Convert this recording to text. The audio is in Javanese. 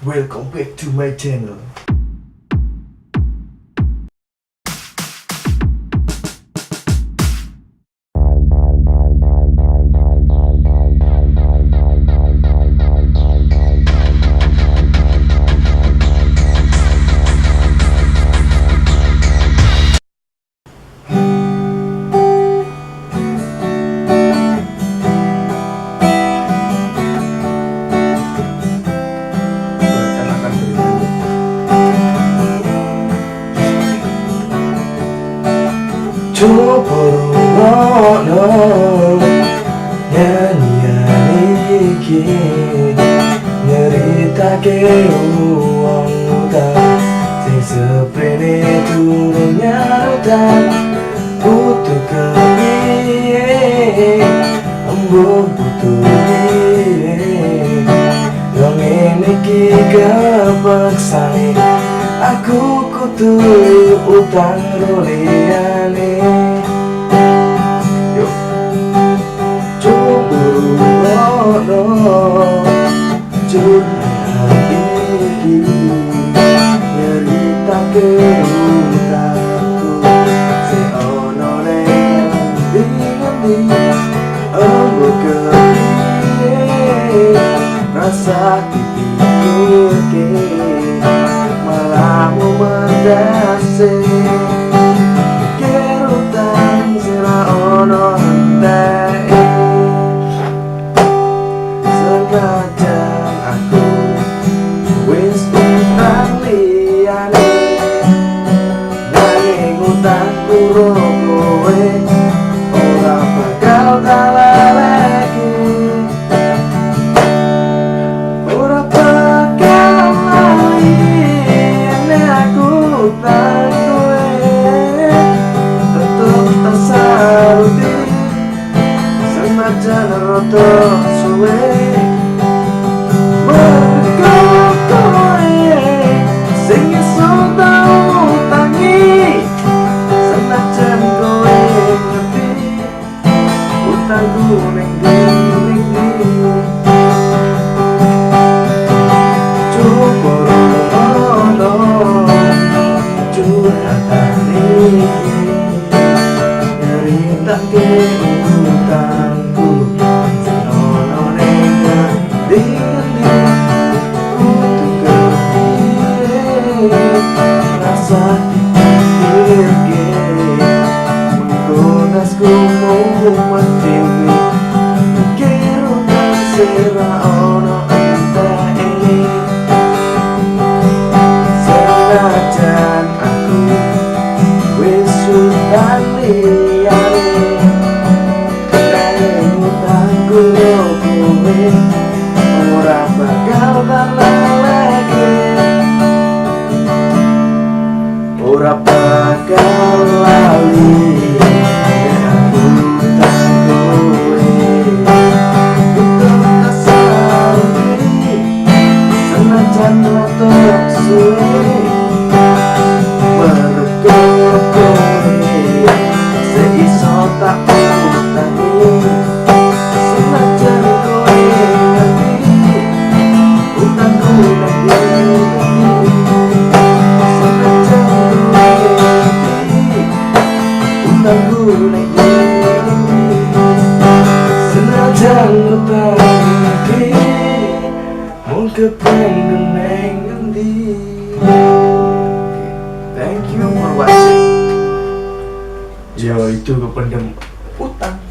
Welcome back to my channel. Coba rungokno nyanyian iki nyeritake wong utang sing seprene durung nyautan butuh kepiye embuh butuh piye wong iki kepaksane aku kudu utang liyane. Yo coba rungokno curhat iki nyeritake utangku sing ono ning endi embuh kepiye rasa dipikirke malah mendase kerutan sira ono enteke senajan aku wis utang liyane nanging utangku karo kowe ora bakal tak leleki ora bakal lali aku utang kowe tetep tak saruti senajan rada suwe mergo kowe sing iso tau utangi senajan kowe ngerti utangku ning ndi coba rungokno curhatan iki nyeritake utangku sing ono ning endi kudu kepiye rasa dipikirke mengkonasku mumet dhewe kira sira ono enteke senajan aku wis utang liyane nanging utangku kowe ora bakal tak leleki ora bakal lali aku utang kowe tetep tak saruti senajan rada suwe mergo kowe seiso tak utangi senajan kowe ngerti utangku lagi senajan kowe ngerti utangku lagi senajan utang iki mung kependem ning endi. Thank you for watching. Yo itu kependem utang.